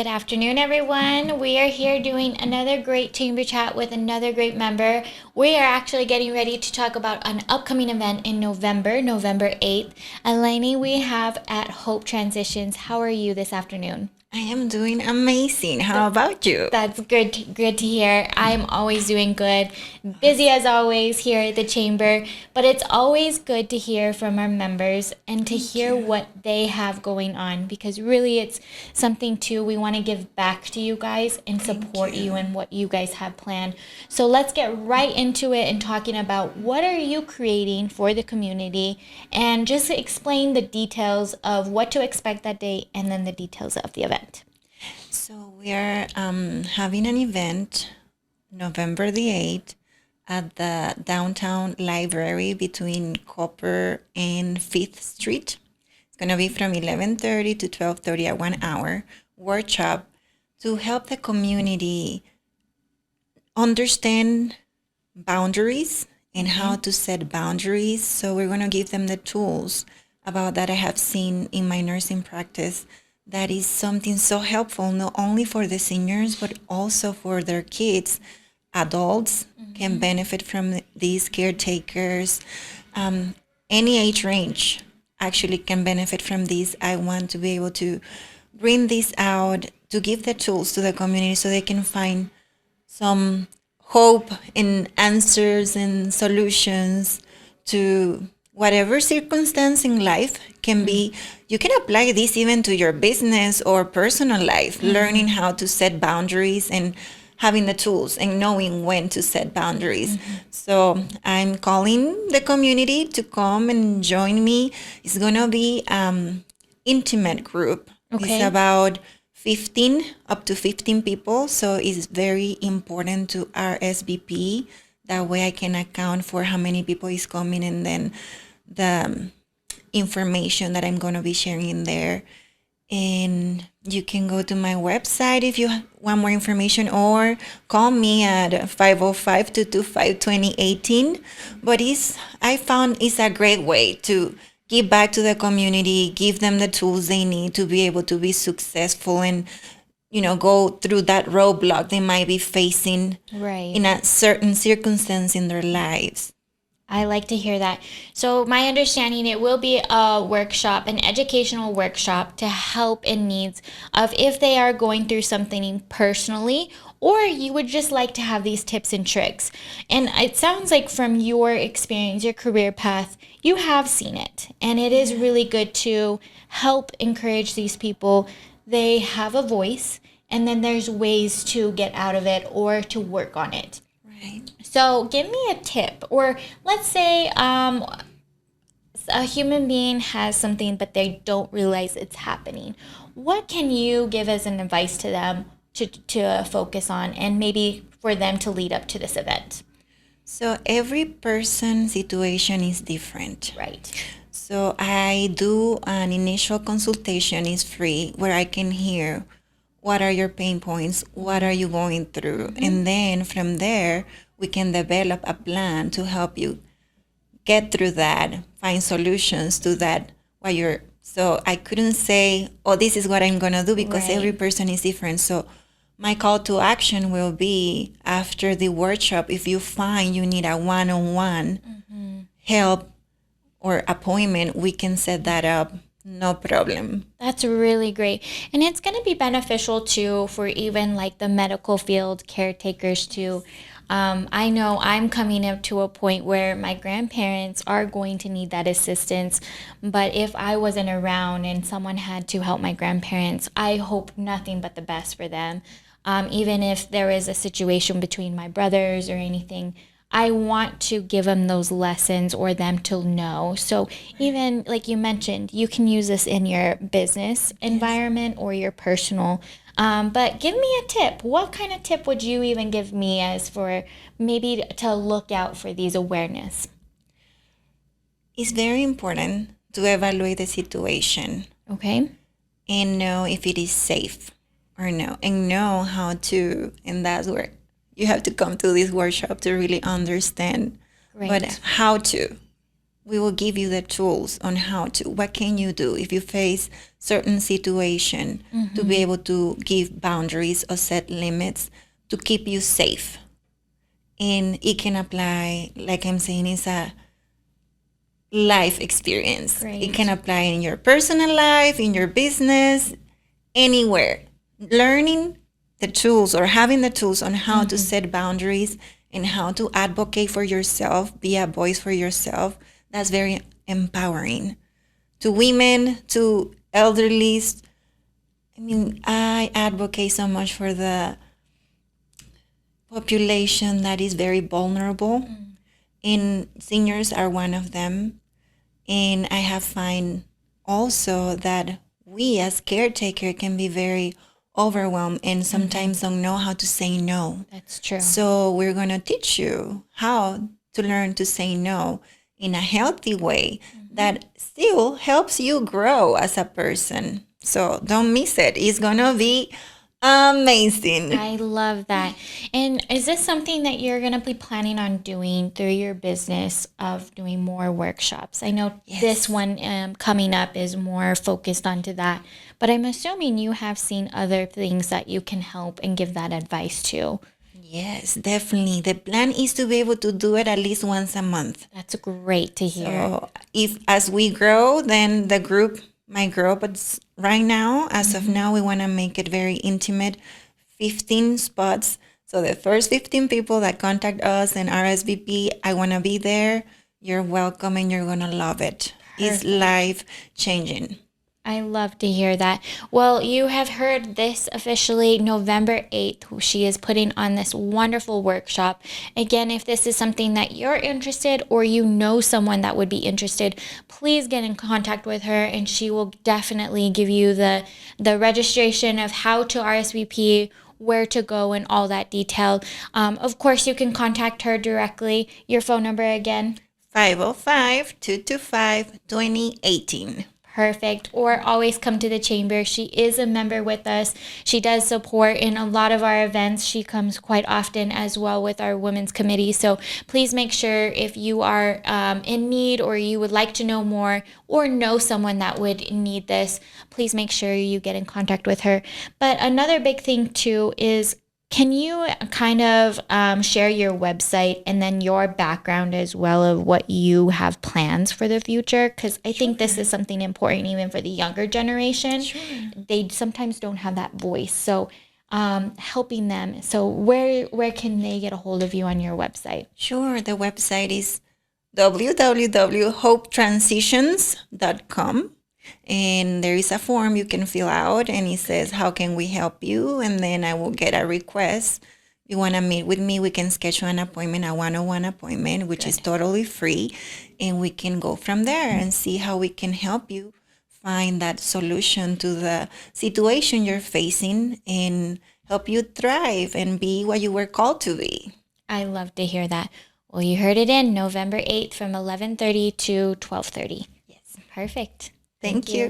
Good afternoon, everyone. We are here doing another great chamber chat with another great member. We are actually getting ready to talk about an upcoming event in November, November 8th. Elenny, we have at Hope Transitions. How are you this afternoon? I am doing amazing. How about you? That's good to hear. I'm always doing good. Busy as always here at the chamber, but it's always good to hear from our members and to hear what they have going on, because really it's something too we want to give back to you guys and support you in what you guys have planned. So let's get right into it and talking about what are you creating for the community, and just explain the details of what to expect that day and then the details of the event. So we are having an event November the 8th at the downtown library between Copper and 5th Street. It's going to be from 11:30 to 12:30 at 1 hour workshop to help the community understand boundaries and how to set boundaries. So we're going to give them the tools about that I have seen in my nursing practice. That is something so helpful, not only for the seniors, but also for their kids. Adults can benefit from these caretakers. Any age range actually can benefit from these. I want to be able to bring this out to give the tools to the community so they can find some hope and answers and solutions to whatever circumstance in life can be. You can apply this even to your business or personal life, learning how to set boundaries and having the tools and knowing when to set boundaries. So I'm calling the community to come and join me. It's going to be intimate group. Okay. It's about 15, up to 15 people. So it's very important to RSVP. That way I can account for how many people is coming, and then the information that I'm going to be sharing in there. And you can go to my website if you want more information, or call me at 505-225-2018. But I found it's a great way to give back to the community, give them the tools they need to be able to be successful and go through that roadblock they might be facing Right. in a certain circumstance in their lives. I like to hear that. So my understanding, it will be a workshop, an educational workshop to help in needs of if they are going through something personally, or you would just like to have these tips and tricks. And it sounds like from your experience, your career path, you have seen it. And it is really good to help encourage these people. They have a voice, and then there's ways to get out of it or to work on it. Right. So give me a tip, or let's say a human being has something but they don't realize it's happening. What can you give as an advice to them to focus on, and maybe for them to lead up to this event? So every person's situation is different. Right. So I do an initial consultation, is free, where I can hear what are your pain points, what are you going through, and then from there we can develop a plan to help you get through that, find solutions to that. So I couldn't say, oh, this is what I'm gonna do, because Right. every person is different. So my call to action will be after the workshop, if you find you need a one-on-one help or appointment, we can set that up. No problem. That's really great. And it's going to be beneficial too for even like the medical field caretakers too. I know I'm coming up to a point where my grandparents are going to need that assistance. But if I wasn't around and someone had to help my grandparents, I hope nothing but the best for them. Even if there is a situation between my brothers or anything, I want to give them those lessons or them to know. So even like you mentioned, you can use this in your business environment or your personal. But give me a tip. What kind of tip would you even give me as for maybe to look out for these awareness? It's very important to evaluate the situation Okay. and know if it is safe or no, and know how to, and that's where you have to come to this workshop to really understand, Great. but how to. We will give you the tools on how to, what can you do if you face certain situation to be able to give boundaries or set limits to keep you safe. And it can apply, like I'm saying, it's a life experience. Great. It can apply in your personal life, in your business, anywhere. Learning the tools or having the tools on how to set boundaries and how to advocate for yourself, be a voice for yourself, that's very empowering. To women, to elderlies, I mean, I advocate so much for the population that is very vulnerable, and seniors are one of them. And I have find also that we as caretaker can be very overwhelmed and sometimes don't know how to say no. That's true. So we're going to teach you how to learn to say no in a healthy way that still helps you grow as a person. So don't miss it. It's going to be amazing. I love that. And is this something that you're going to be planning on doing through your business of doing more workshops? I know this one coming up is more focused onto that, but I'm assuming you have seen other things that you can help and give that advice to. Yes, definitely. The plan is to be able to do it at least once a month. That's great to hear. So if as we grow, then the group might grow. But right now, as of now, we want to make it very intimate, 15 spots. So the first 15 people that contact us and RSVP, I want to be there. You're welcome and you're going to love it. It's life changing. I love to hear that. Well, you have heard this officially November 8th. She is putting on this wonderful workshop. Again, if this is something that you're interested or you know someone that would be interested, please get in contact with her and she will definitely give you the registration of how to RSVP, where to go, and all that detail. Of course, you can contact her directly. Your phone number again? 505-225-2018. Perfect. Or always come to the chamber. She is a member with us. She does support in a lot of our events. She comes quite often as well with our women's committee. So please make sure if you are in need or you would like to know more or know someone that would need this, please make sure you get in contact with her. But another big thing too is, can you kind of share your website and then your background as well of what you have plans for the future? Because I think this is something important even for the younger generation. Sure. They sometimes don't have that voice. So helping them. So where can they get a hold of you on your website? Sure. The website is www.hopetransitions.com. And there is a form you can fill out and it says, how can we help you? And then I will get a request. If you want to meet with me, we can schedule an appointment, a one-on-one appointment, which is totally free. And we can go from there and see how we can help you find that solution to the situation you're facing and help you thrive and be what you were called to be. I love to hear that. Well, you heard it in November 8th from 11:30 to 12:30. Yes. Perfect. Thank you.